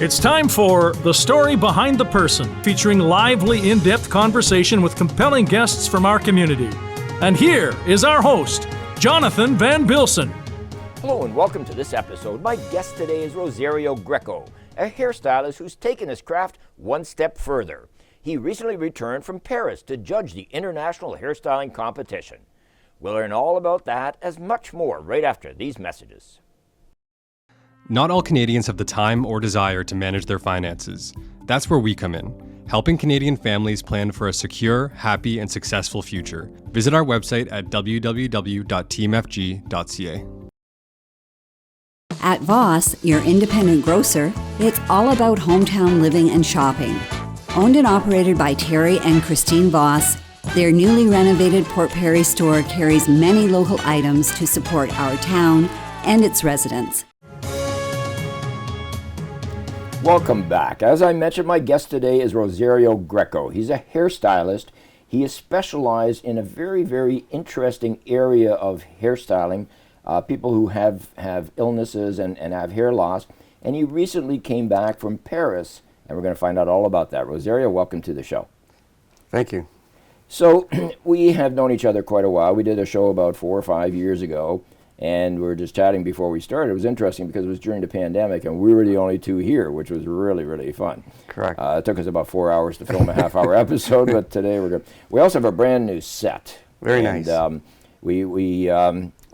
It's time for The Story Behind the Person, featuring lively, in-depth conversation with compelling guests from our community. And here is our host, Jonathan Van Bilsen. Hello and welcome to this episode. My guest today is Rosario Greco, a hairstylist who's taken his craft one step further. He recently returned from Paris to judge the International Hairstyling Competition. We'll learn all about that as much more right after these messages. Not all Canadians have the time or desire to manage their finances. That's where we come in, helping Canadian families plan for a secure, happy, and successful future. Visit our website at www.teamfg.ca. At Voss, your independent grocer, it's all about hometown living and shopping. Owned and operated by Terry and Christine Voss, their newly renovated Port Perry store carries many local items to support our town and its residents. Welcome back. As I mentioned, my guest today is Rosario Greco. He's a hairstylist. He is specialized in a very, very interesting area of hairstyling, people who have illnesses and have hair loss. And he recently came back from Paris, and we're going to find out all about that. Rosario, welcome to the show. Thank you. So we have known each other quite a while. We did a show about 4 or 5 years ago, and we were just chatting before we started. It was interesting because it was during the pandemic, and we were the only two here, which was really, really fun. Correct. It took us about 4 hours to film a half-hour episode, but today we're good. We also have a brand new set. Very nice. We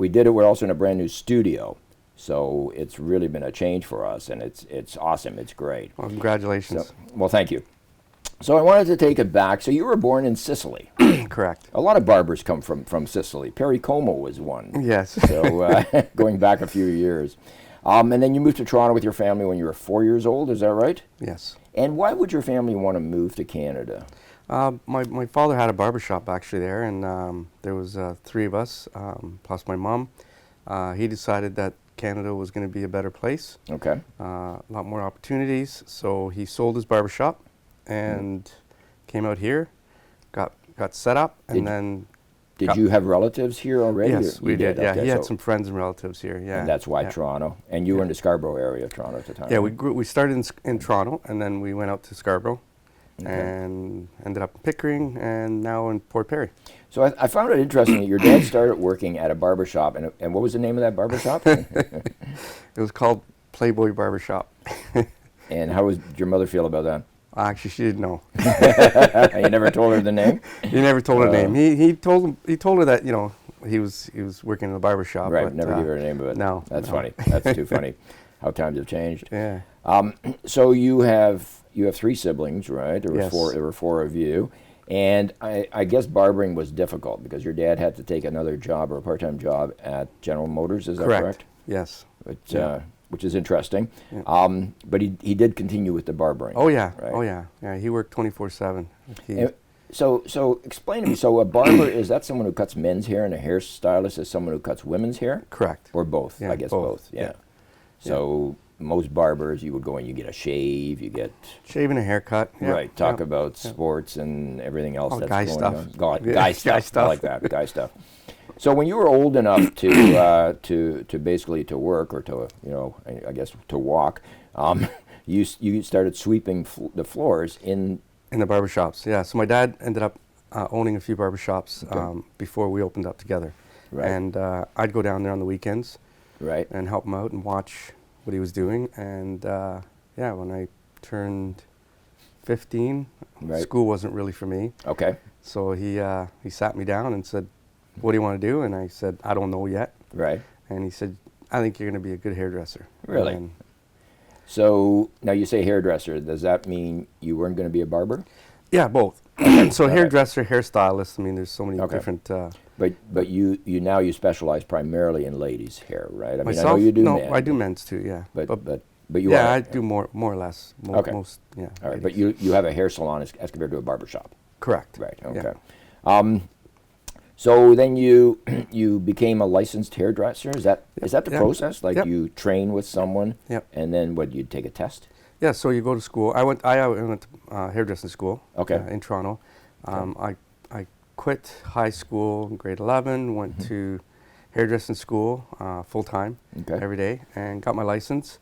did it. We're also in a brand new studio, so it's really been a change for us, and it's awesome. It's great. Well, congratulations. Well, thank you. So I wanted to take it back. So you were born in Sicily. Correct. A lot of barbers come from Sicily. Perry Como was one. Yes. So going back a few years. And then you moved to Toronto with your family when you were 4 years old, is that right? Yes. And why would your family want to move to Canada? My father had a barbershop actually there, and there was 3 of us, plus my mom. He decided that Canada was going to be a better place. Okay. A lot more opportunities, so he sold his barbershop and came out here, got set up, and then... Did you have relatives here already? Yes, we did. Yeah, okay, he had some friends and relatives here. Yeah, and that's why Toronto. And you were in the Scarborough area of Toronto at the time. Yeah, we started in Toronto, and then we went out to Scarborough, and ended up in Pickering, and now in Port Perry. So I found it interesting that your dad started working at a barbershop, and what was the name of that barbershop? It was called Playboy Barbershop. And how did your mother feel about that? Actually, she didn't know. You never told her the name? He never told her the name. He told her that, you know, he was working in the barber shop. Right, but never give her a name of it. No. That's funny. That's too funny. How times have changed. Yeah. So you have 3 siblings, right? There Yes. were 4 of you. And I guess barbering was difficult because your dad had to take another job or a part-time job at General Motors, is that correct? Yes. Which is interesting. Yeah. But he did continue with the barbering. Oh yeah. Right? Oh yeah. Yeah. He worked 24/7. So explain to me. So a barber, is that someone who cuts men's hair, and a hairstylist is someone who cuts women's hair? Correct. Or both? Yeah, I guess both. Yeah. So most barbers, you would go and you get a shave, you get shave and a haircut. Yeah. Right. Talk about sports and everything else that's guy going stuff. on. Guy Guy stuff. stuff. I like that. Guy stuff. So when you were old enough to basically to work or to I guess to walk, you started sweeping the floors in the barbershops. Yeah. So my dad ended up owning a few barbershops before we opened up together. Right. And I'd go down there on the weekends. Right. And help him out and watch what he was doing. And when I turned 15, school wasn't really for me. Okay. So he sat me down and said, "What do you want to do?" And I said, "I don't know yet." Right. And he said, "I think you're going to be a good hairdresser." Really? And so now you say hairdresser. Does that mean you weren't going to be a barber? yeah, both. So hairdresser, hairstylist. I mean, there's so many different. But you specialize primarily in ladies' hair, right? I mean, Myself? I know you do no, men. I do men's too. Yeah. But you are. Yeah, I do more or less. Okay. Most. Yeah. All right, but you have a hair salon as compared to a barber shop. Correct. Right. Okay. Yeah. So then you became a licensed hairdresser. Is that the Yeah. process? Like Yep. you train with someone, Yep. and then what? You take a test. Yeah, so you go to school. I went to hairdressing school. Okay. In Toronto. I quit high school in grade 11. Went to hairdressing school full time every day, and got my license.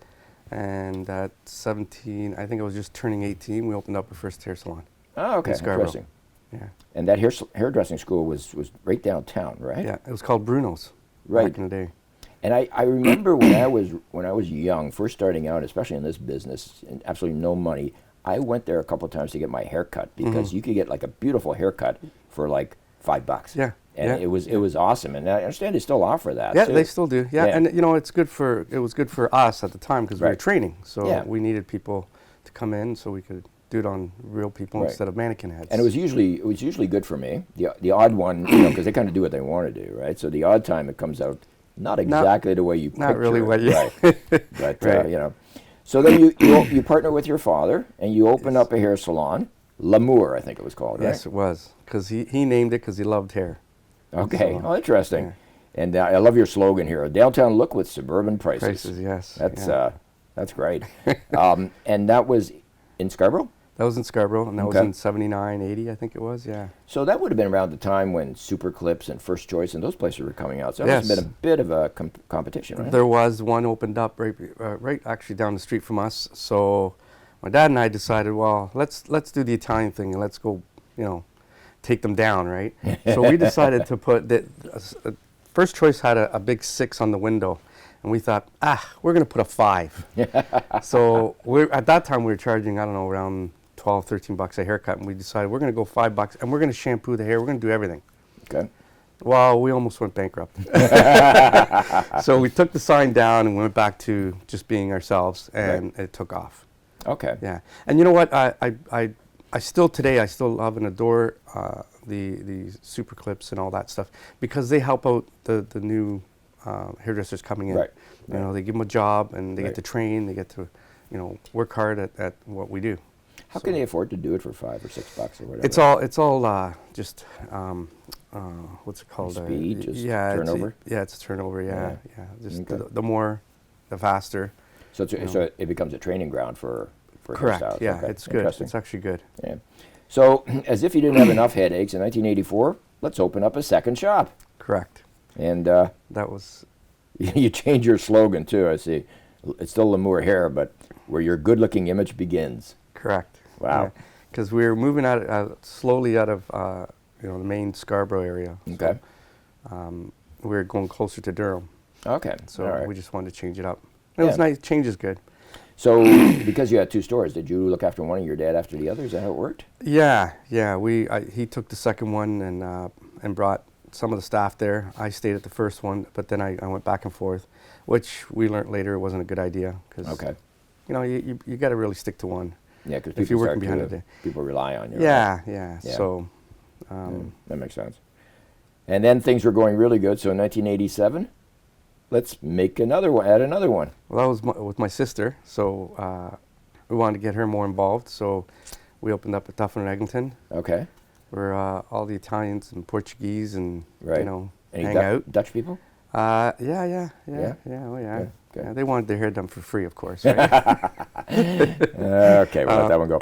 And at 17, I think I was just turning 18, we opened up our first hair salon. Oh, okay, in Scarborough. interesting. Yeah. And that hairdressing school was right downtown, right? Yeah, it was called Bruno's Right. back in the day. And I remember when I was young, first starting out, especially in this business, and absolutely no money, I went there a couple of times to get my hair cut because you could get like a beautiful haircut for like $5. Yeah. And yeah. it was awesome. And I understand they still offer that. Yeah, too. they still do. Yeah, Yeah. and it was good for us at the time because we were Right. training. So Yeah. we needed people to come in so we could do it on real people Right. instead of mannequin heads. And it was usually good for me. The odd one, because they kind of do what they want to do, right? So the odd time it comes out not exactly the way you picture not really it, what you right? But Right. So then you partner with your father and you open up a hair salon, L'amour, I think it was called, right? Yes, it was because he named it because he loved hair. Okay. So, Oh, interesting. yeah. And I love your slogan here: a downtown look with suburban prices. Prices, yes. That's great. And that was in Scarborough. That was in Scarborough, and that was Okay. in 79, 80, I think it was, yeah. So that would have been around the time when Super Clips and First Choice and those places were coming out. So that must have been a bit of a competition, right? There was one opened up right actually down the street from us. So my dad and I decided, well, let's do the Italian thing and let's go, take them down, right? So we decided to put First Choice had a big 6 on the window, and we thought, we're going to put a 5. So at that time we were charging, I don't know, around $12, $13 a haircut, and we decided we're going to go $5 and we're going to shampoo the hair. We're going to do everything. Okay. Well, we almost went bankrupt. So we took the sign down and went back to just being ourselves, and it took off. Okay. Yeah. And you know what? I still love and adore the Super Clips and all that stuff because they help out the new hairdressers coming in. Right. They give them a job and they Right. get to train, they get to, work hard at what we do. How can they afford to do it for $5 or $6 or whatever? It's all just what's it called? Speed, just yeah, turnover? It's a turnover. Yeah. Just Okay. the more, the faster. So it becomes a training ground for Correct. hairstyles. Yeah, Okay. it's good. Interesting. It's actually good. Yeah. So as if you didn't have enough headaches, in 1984, let's open up a second shop. Correct. And That was you change your slogan too. I see. It's still L'amour Hair, but where your good-looking image begins. correct. Wow. Because we were moving slowly out of the main Scarborough area. Okay. So, we were going closer to Durham, Okay. so All right. we just wanted to change it up. It was Yeah. nice. Change is good. So because you had 2 stores, did you look after one and your dad after the other? Is that how it worked? Yeah. He took the second one and brought some of the staff there. I stayed at the first one, but then I went back and forth, which we learned later wasn't a good idea because Okay. you got to really stick to one. Yeah, because If you're working behind it. people rely on you. right? Yeah. Yeah. So, Yeah, that makes sense. And then things were going really good. So in 1987, let's make another one. Add another one. well, that was with my sister. So we wanted to get her more involved. So we opened up a Duffin and Eglinton, Okay. where all the Italians and Portuguese and Right. Any hang out. Dutch people? Yeah. Yeah? Oh yeah. Okay, good. Yeah, they wanted their hair done for free, of course. Right? Okay, we'll let that one go.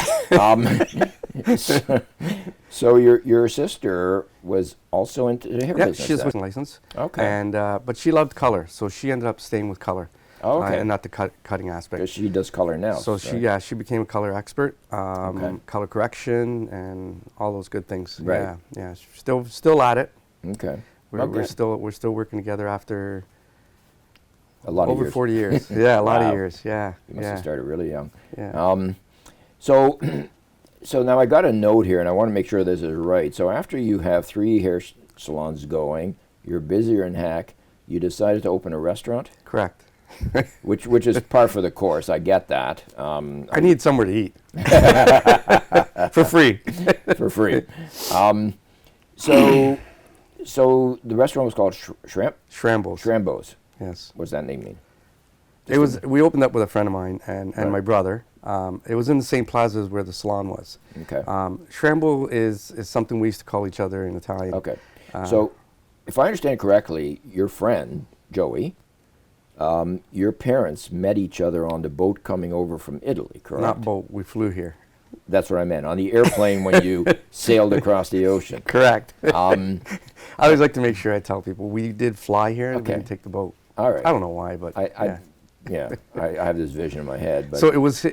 So your sister was also into the hair Yeah, business. she has then? a license. Okay. And but she loved color, so she ended up staying with color. Oh, okay. And not the cutting aspect. Because she does color now. So she became a color expert, Okay. color correction, and all those good things. Right. Yeah. She's still at it. Okay. We're Okay. still working together after A lot of over years. 40 years. Yeah, a lot Wow. of years. Yeah. You must yeah. have started really young. Yeah. So now I got a note here, and I want to make sure this is right. So after you have 3 hair salons going, you're busier in Hack. You decided to open a restaurant, Correct. which is par for the course. I get that. I need somewhere to eat for free. For free. So the restaurant was called Shrimp? Shrambles. Shrambo's. Yes. What does that name mean? We opened up with a friend of mine and Right. my brother. It was in the same plaza as where the salon was. Okay. Shrambo is something we used to call each other in Italian. Okay. So if I understand correctly, your friend, Joey, your parents met each other on the boat coming over from Italy, correct? Not boat. We flew here. That's what I meant. On the airplane when you sailed across the ocean. Correct. Um, I always like to make sure I tell people we did fly here and we Okay. didn't take the boat. all right. I don't know why, but yeah. Yeah, I have this vision in my head. But So it was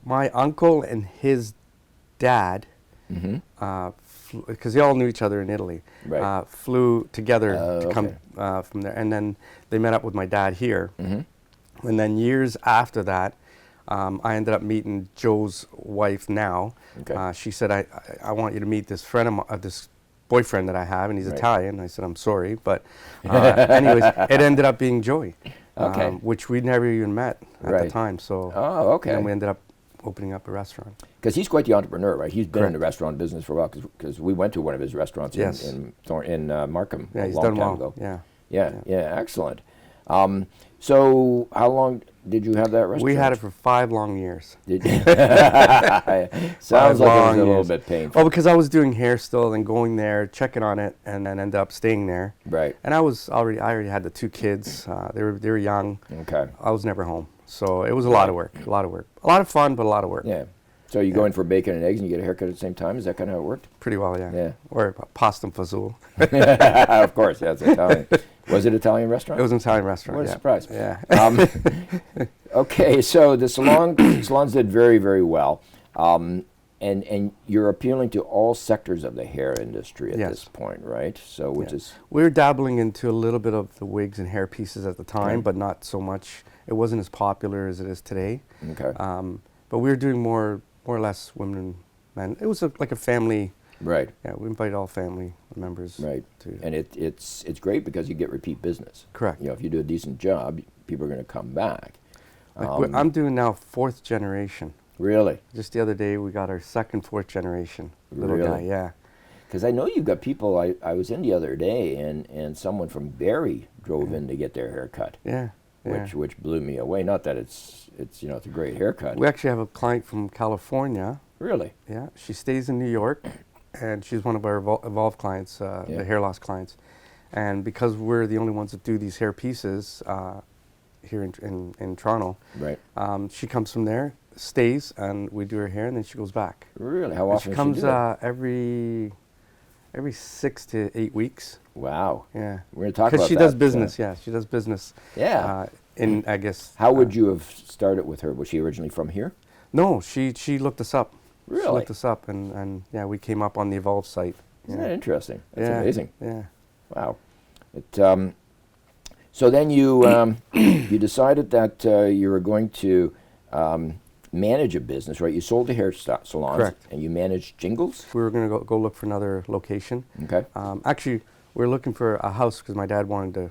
my uncle and his dad, because they all knew each other in Italy, Right. flew together to okay. come from there, and then they met up with my dad here, and then years after that, I ended up meeting Joe's wife now. Okay. She said, I want you to meet this friend of this boyfriend that I have, and he's Right. Italian. I said, I'm sorry, but anyways, it ended up being Joey, Okay. which we never even met at Right. the time. So Oh, okay. and then we ended up opening up a restaurant. Because he's quite the entrepreneur, right? He's been in Correct. the restaurant business for a while. Because we went to one of his restaurants Yes. in Markham Yeah, a he's long done time well. ago. Yeah. Yeah, excellent. So how long did you have that restaurant? We had it for 5 long years. Did you? Sounds like it was a long little years. bit painful. Oh, because I was doing hair still and going there, checking on it, and then ended up staying there. Right. And I already had the 2 kids. They were young. Okay. I was never home, so it was a lot of work. A lot of fun, but a lot of work. Yeah. So you go in for bacon and eggs and you get a haircut at the same time? Is that kind of how it worked? Pretty well, yeah. Yeah. Or pasta and fazool. Of course, yeah, it's Italian. Was it an Italian restaurant? It was an Italian restaurant. What a yeah. surprise. Yeah. Okay, so the salons did very, very well. And you're appealing to all sectors of the hair industry at Yes. this point, right? So which Yeah. is We were dabbling into a little bit of the wigs and hair pieces at the time, Okay. but not so much. It wasn't as popular as it is today. okay. But we were doing more or less women and men. It was like a family. Right. Yeah, we invite all family members. Right. To And it's great because you get repeat business. Correct. You know, if you do a decent job, people are going to come back. I'm doing now 4th generation. Really? Just the other day, we got our 2nd, 4th generation little guy. Really? Yeah. Because I know you've got people, I was in the other day, and someone from Barrie drove in to get their hair cut, Yeah. Yeah. which blew me away. Not that it's a great haircut. We actually have a client from California. Really? Yeah. She stays in New York, and she's one of our Evolve clients, Yeah. the hair loss clients. And because we're the only ones that do these hair pieces here in Toronto, Right. she comes from there, stays, and we do her hair, and then she goes back. Really? How And often she does comes she do that? every 6 to 8 weeks. Wow. Yeah. We're going to talk about Because she that. does business, yeah. She does business. Yeah. In, I guess. How would you have started with her? Was she originally from here? No, she looked us up. She Really? looked us up, and yeah, we came up on the Evolve site. Isn't yeah. that interesting? That's Yeah, amazing. Yeah. Wow. So then you you decided that you were going to manage a business, right? You sold the hair salons. Correct. And you managed Jingles? We were going to go look for another location. Okay. Actually, we were looking for a house because my dad wanted to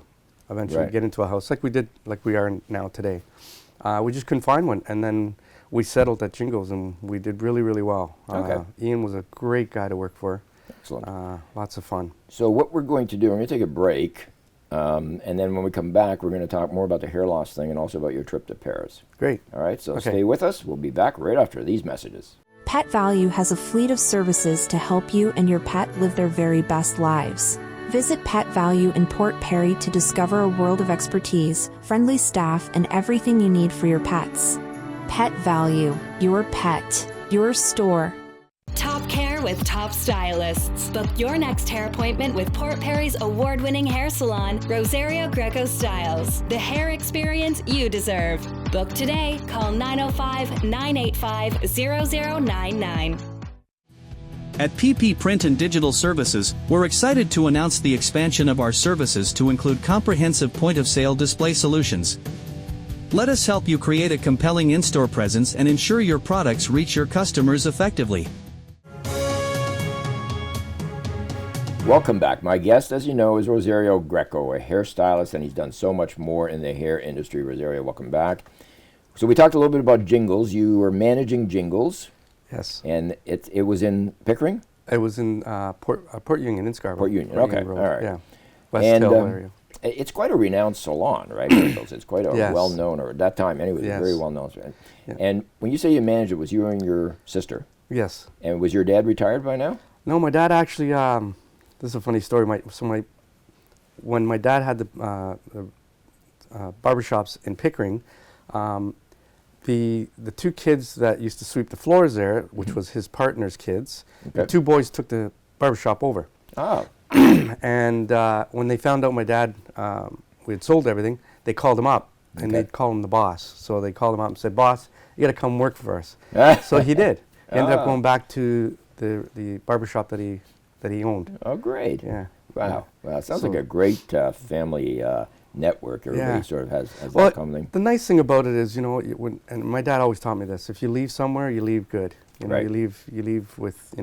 eventually Right. get into a house like we are now today. We just couldn't find one, and then we settled at Jingles, and we did really, really well. Okay. Ian was a great guy to work for. Excellent. Lots of fun. So what we're going to do, we're going to take a break, and then when we come back, we're going to talk more about the hair loss thing and also about your trip to Paris. Great. All right, so Okay. stay with us. We'll be back right after these messages. Pet Value has a fleet of services to help you and your pet live their very best lives. Visit Pet Value in Port Perry to discover a world of expertise, friendly staff, and everything you need for your pets. Pet Value, your pet, your store. Top care with top stylists. Book your next hair appointment with Port Perry's award-winning hair salon, Rosario Greco Styles. The hair experience you deserve. Book today. Call 905-985-0099. At PP Print and Digital Services, we're excited to announce the expansion of our services to include comprehensive point-of-sale display solutions. Let us help you create a compelling in-store presence and ensure your products reach your customers effectively. Welcome back. My guest, as you know, is Rosario Greco, a hairstylist, and he's done so much more in the hair industry. Rosario, welcome back. So we talked a little bit about Jingles. You were managing Jingles. Yes. And it was in Pickering? It was in Port Union in Scarborough. Port Union, okay, Road, all right. Yeah. West And, Hill area. It's quite a renowned salon, right? Jingles. It's quite a Yes. well-known, or at that time anyway, Yes. very well-known. Right? Yeah. And when you say you managed it, was you and your sister? Yes. And was your dad retired by now? No, my dad actually. This is a funny story. When my dad had the barbershops in Pickering, the 2 kids that used to sweep the floors there, which was his partner's kids, the Okay. 2 boys took the barbershop over. Oh, And when they found out my dad, we had sold everything, they called him up and Okay. they'd call him the boss. So they called him up and said, "Boss, you got to come work for us." So he did. He ended up going back to the barbershop that he owned. Oh, great. Yeah. Wow. Well, it sounds So- like a great family network. Everybody Yeah. sort of has Well, that common thing. the nice thing about it is, and my dad always taught me this: if you leave somewhere, you leave good. Right. You leave with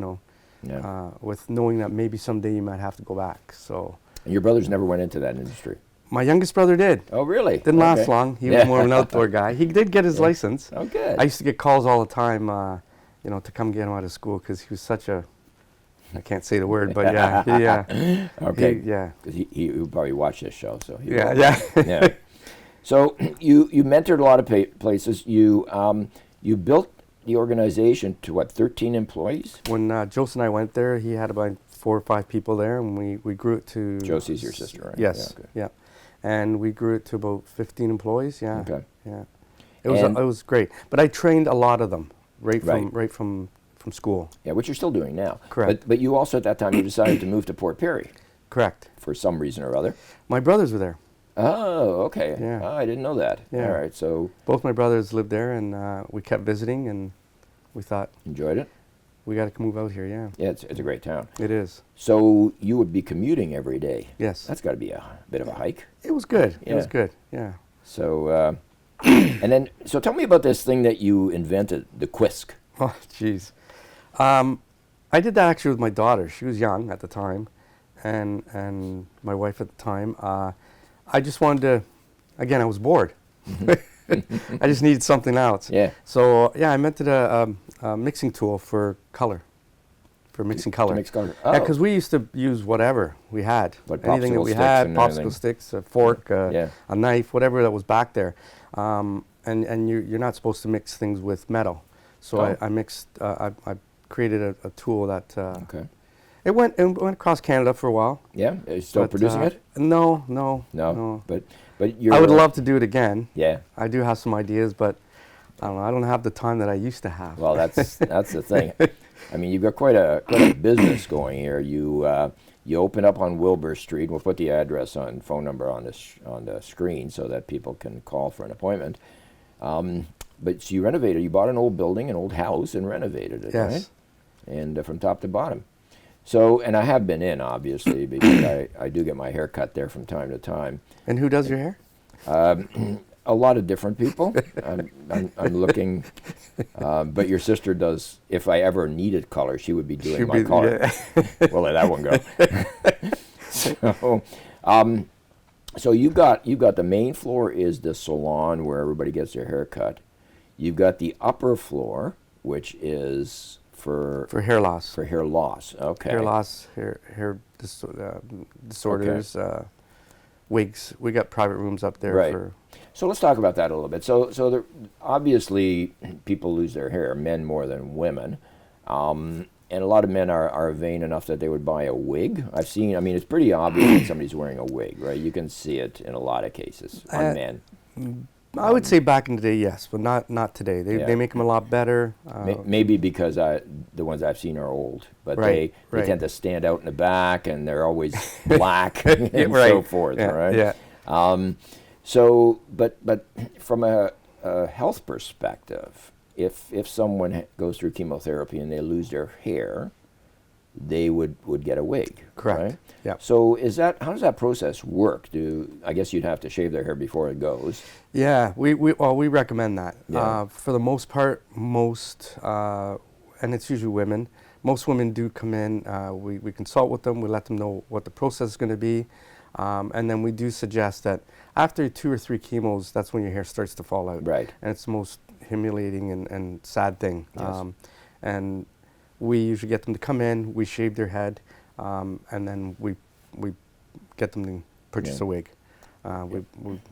Yeah. with knowing that maybe someday you might have to go back. So And your brothers never went into that industry. my youngest brother did. Oh, really? Didn't last Okay. long. He Yeah. was more of an outdoor guy. He did get his license. Oh, good. I used to get calls all the time, to come get him out of school because he was such a, I can't say the word, but yeah, Okay. yeah, Because he would probably watch this show, so he yeah, will. yeah. Yeah. So you mentored a lot of places. You built the organization to what, 13 employees? When Joseph and I went there, he had about 4 or 5 people there, and we grew it to. Josie's your sister, right? Yes, Yeah, okay. yeah, and we grew it to about 15 employees. Yeah, Okay. yeah. And- It was great, but I trained a lot of them Right. right from school. Yeah, which you're still doing now. Correct. But you also at that time you decided to move to Port Perry Correct. for some reason or other. My brothers were there. Oh, okay. Yeah. Oh, I didn't know that. Yeah. All right. So Both my brothers lived there, and we kept visiting, and we thought enjoyed it. we got to move out here. Yeah, Yeah, it's a great town. it is. So you would be commuting every day. Yes, That's got to be a bit of a hike. it was good. It was Yeah. good. Yeah. So, and then, so tell me about this thing that you invented, the Quisk. Oh, jeez. I did that actually with my daughter. She was young at the time, and my wife at the time. I just wanted to, again, I was bored. I just needed something else. Yeah. So yeah, I invented a mixing tool for color, for mixing color. To mix color. Yeah, Oh. because we used to use whatever we had, What, anything that popsicle we sticks had, and popsicle everything? sticks, a fork, Yeah. a knife, whatever that was back there. And you're not supposed to mix things with metal. So Oh. I mixed. I created a tool that Okay. it went across Canada for a while. Yeah. Are you still but, producing it? No. No. But you're. I would love to do it again. Yeah. I do have some ideas, but I don't know. I don't have the time that I used to have. Well, that's the thing. I mean, you've got quite a business going here. You open up on Wilbur Street. We'll put the address and phone number on the screen so that people can call for an appointment. But so you renovated. You bought an old building, an old house, and renovated it, Yes. right? And from top to bottom. So, and I have been in, obviously, because I do get my hair cut there from time to time. And who does your hair? A lot of different people. I'm looking, but your sister does. If I ever needed color, she would be doing She'd my be- color. yeah. We'll let that one go. So you've got the main floor is the salon where everybody gets their hair cut. You've got the upper floor, which is for For hair loss. hair loss. Okay. Hair loss, disorders, wigs. We got private rooms up there Right. for. So let's talk about that a little bit. So there, obviously, people lose their hair, men more than women. And a lot of men are vain enough that they would buy a wig. I've seen, I mean, it's pretty obvious when somebody's wearing a wig, right? You can see it in a lot of cases on men. I would say back in the day, yes, but not today. Yeah. They make them a lot better. Maybe because the ones I've seen are old, but Right, they right. tend to stand out in the back, and they're always black and so right. forth, Yeah, right? yeah. So, but from a health perspective, if someone goes through chemotherapy and they lose their hair, they would get a wig. Correct. Right? Yeah. So how does that process work? I guess you'd have to shave their hair before it goes. Yeah, we recommend that. Yeah. For the most part, and it's usually women. Most women do come in. We consult with them. We let them know what the process is going to be, and then we do suggest that after 2 or 3 chemos, that's when your hair starts to fall out. Right. And it's the most humiliating and sad thing. Yes. And we usually get them to come in. We shave their head, and then we get them to purchase Yeah. a wig.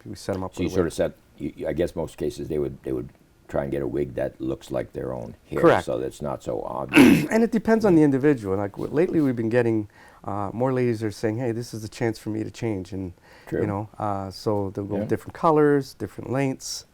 We set them up. So you with a sort wig. of set. I guess most cases they would try and get a wig that looks like their own hair, Correct. so that's not so obvious. And it depends on the individual. Like lately, we've been getting more ladies are saying, "Hey, this is a chance for me to change," and True. so they'll go Yeah. with different colors, different lengths.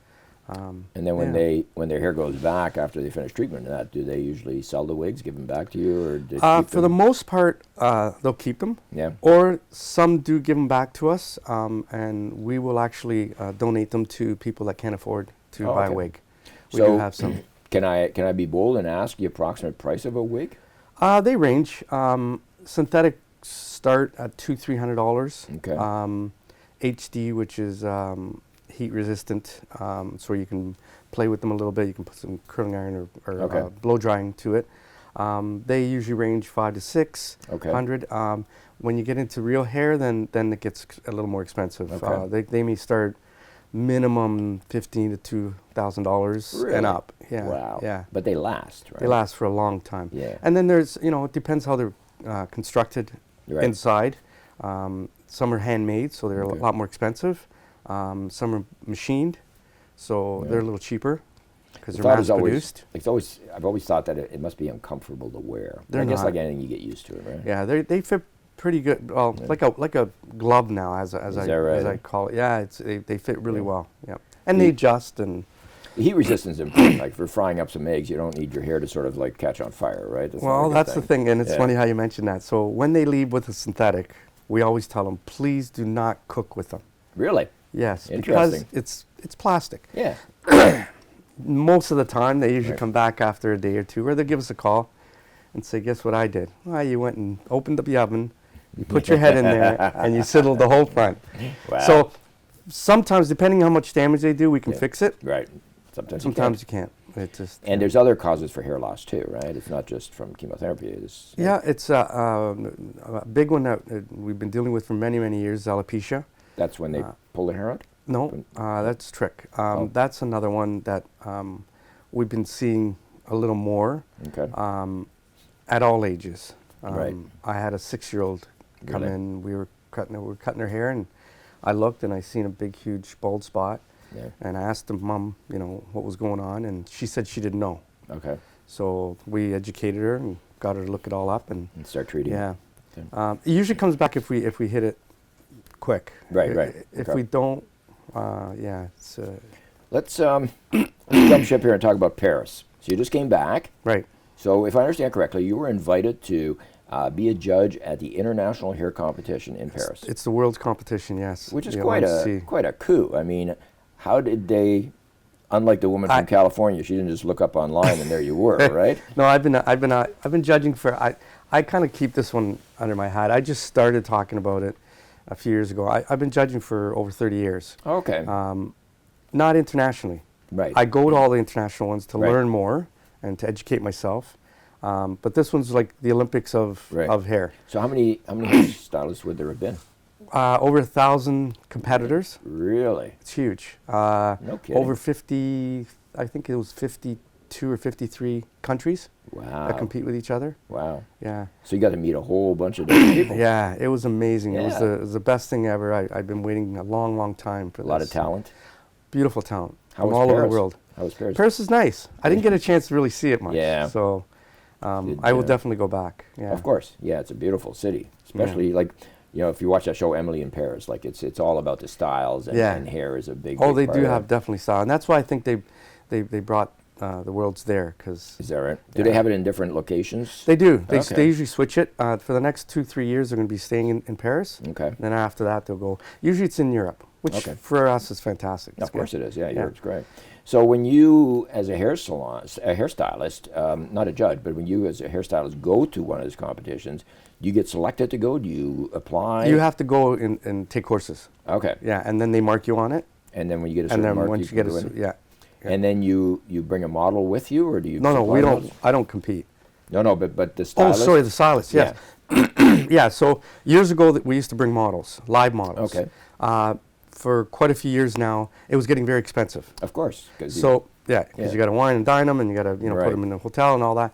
And then when their hair goes back after they finish treatment, do they usually sell the wigs, give them back to you, or do they keep for the most part, they'll keep them. Yeah. Or some do give them back to us, and we will actually donate them to people that can't afford to buy a wig. We do have some. Can I be bold and ask the approximate price of a wig? They range. Synthetic start at $200-300. Okay. HD, which is heat resistant, so you can play with them a little bit. You can put some curling iron or blow drying to it. They usually range $500 to $600. When you get into real hair, then it gets a little more expensive. They may start minimum $1,500 to $2,000 and up. Yeah. Wow. Yeah. But they last, right? They last for a long time. Yeah. And then there's, it depends how they're constructed inside. Some are handmade, so they're a lot more expensive. Some are machined, so they're a little cheaper because they're mass produced. I've always thought that it must be uncomfortable to wear. I guess like anything, you get used to it, right? Yeah, they fit pretty good. Well, like a glove now, as I call it. Yeah, they fit really well. Yeah, and they adjust and. The heat resistance is important. Like for frying up some eggs, you don't need your hair to sort of like catch on fire, right? That's the thing, and it's funny how you mention that. So when they leave with a synthetic, we always tell them, please do not cook with them. Really? Yes, because it's plastic. Yeah. Most of the time, they usually come back after a day or two, or they give us a call and say, guess what I did? Well, you went and opened up the oven, you put your head in there, and you sizzled the whole front. Wow. So sometimes, depending on how much damage they do, we can fix it. Right. Sometimes you can't. And there's other causes for hair loss too, right? It's not just from chemotherapy. It's a big one that we've been dealing with for many, many years, alopecia. That's when they pull the hair out? No, that's trick. That's another one that we've been seeing a little more at all ages. I had a 6-year-old come in. We were cutting her hair, and I looked and I seen a big, huge bald spot. Yeah. And I asked the mom, what was going on, and she said she didn't know. Okay. So we educated her and got her to look it all up and start treating. Yeah. Okay. It usually comes back if we hit it quick. Right. If we don't, it's. Let's jump ship here and talk about Paris. So you just came back. Right. So if I understand correctly, you were invited to be a judge at the International Hair Competition in Paris. It's the world's competition, yes. Which is quite a coup. I mean, how did they? Unlike the woman from California, she didn't just look up online and there you were, right? No, I've been judging for. I kind of keep this one under my hat. I just started talking about it a few years ago. I've been judging for over 30 years. Okay. Not internationally. Right. I go to all the international ones to learn more and to educate myself. But this one's like the Olympics of hair. So how many hairstylists would there have been? Over 1,000 competitors. Really? It's huge. No kidding. Over 50, I think it was 52 or 53 countries that compete with each other. Wow. Yeah. So you got to meet a whole bunch of different people. Yeah, it was amazing. Yeah. It was the best thing ever. I've been waiting a long, long time for this. A lot of talent. Beautiful talent. How was from all Paris? over the world. How was Paris? Paris is nice. I didn't get a chance to really see it much. Yeah. So I will definitely go back. Yeah. Of course. Yeah, it's a beautiful city. Especially like, if you watch that show Emily in Paris, like it's all about the styles and hair is a big they part do of have definitely style. And that's why I think they brought the world's there. Is that right? Do they have it in different locations? They do. They usually switch it. For the next 2-3 years, they're going to be staying in Paris. Okay. And then after that, they'll go. Usually it's in Europe, which for us is fantastic. Of course it is. Yeah, Europe's great. So when you, as a hairstylist, not a judge, but when you as a hairstylist go to one of these competitions, do you get selected to go? Do you apply? You have to go and take courses. Okay. Yeah, and then they mark you on it. And then when you get a certain mark, once you get yeah. And then you bring a model with you, or do you? No, we don't. I don't compete. No, but the stylist. Oh, sorry, the stylist. Yes. Yeah. So years ago, we used to bring models, live models. Okay. For quite a few years now, it was getting very expensive. Of course. Because you got to wine and dine them, and you got to put them in a hotel and all that.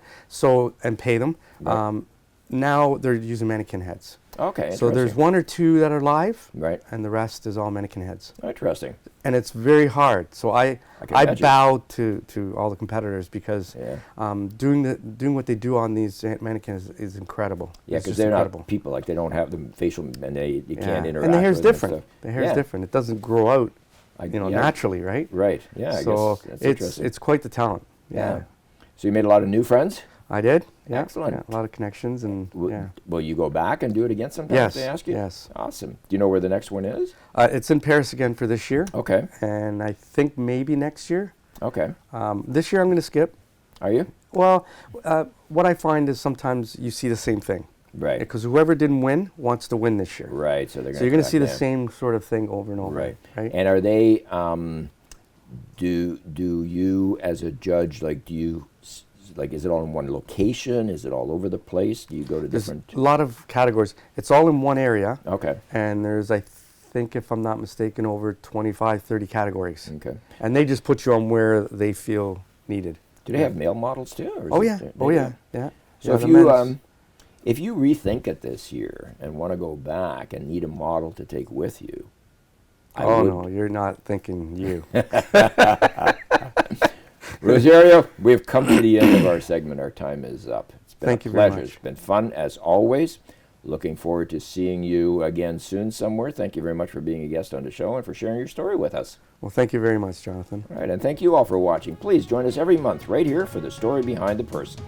And pay them. Right. Now they're using mannequin heads. Okay. So there's 1 or 2 that are live. Right. And the rest is all mannequin heads. Interesting. And it's very hard. So I bow to all the competitors because doing what they do on these mannequins is incredible. Yeah, because they're not people. Like they don't have the facial, and you can't interact. And the hair's with different. The hair's different. It doesn't grow out naturally, right? Right. Yeah. I So guess that's interesting. it's quite the talent. Yeah. So you made a lot of new friends? I did. Yeah. Excellent. Yeah, a lot of connections and yeah. Will you go back and do it again sometime Yes. if they ask you? Yes. Awesome. Do you know where the next one is? It's in Paris again for this year. Okay. And I think maybe next year. Okay. This year I'm going to skip. Are you? Well, what I find is sometimes you see the same thing. Right. Because whoever didn't win wants to win this year. Right. So you're going to see the same sort of thing over and over. Right. Right. And are they? Do you as a judge is it all in one location? Is it all over the place? Do you go to There's different? a lot of categories. It's all in one area. Okay. And there's, I think, if I'm not mistaken, over 25, 30 categories. Okay. And they just put you on where they feel needed. Do they have male models too? Or is Oh it- yeah. they Oh do? yeah. Yeah. So Yeah, if the you men's. if you rethink it this year and want to go back and need a model to take with you, No, you're not thinking you. Rosario, we've come to the end of our segment. Our time is up. It's been Thank a you very pleasure. much. It's been fun as always. Looking forward to seeing you again soon somewhere. Thank you very much for being a guest on the show and for sharing your story with us. Well, thank you very much, Jonathan. All right, and thank you all for watching. Please join us every month right here for the story behind the person.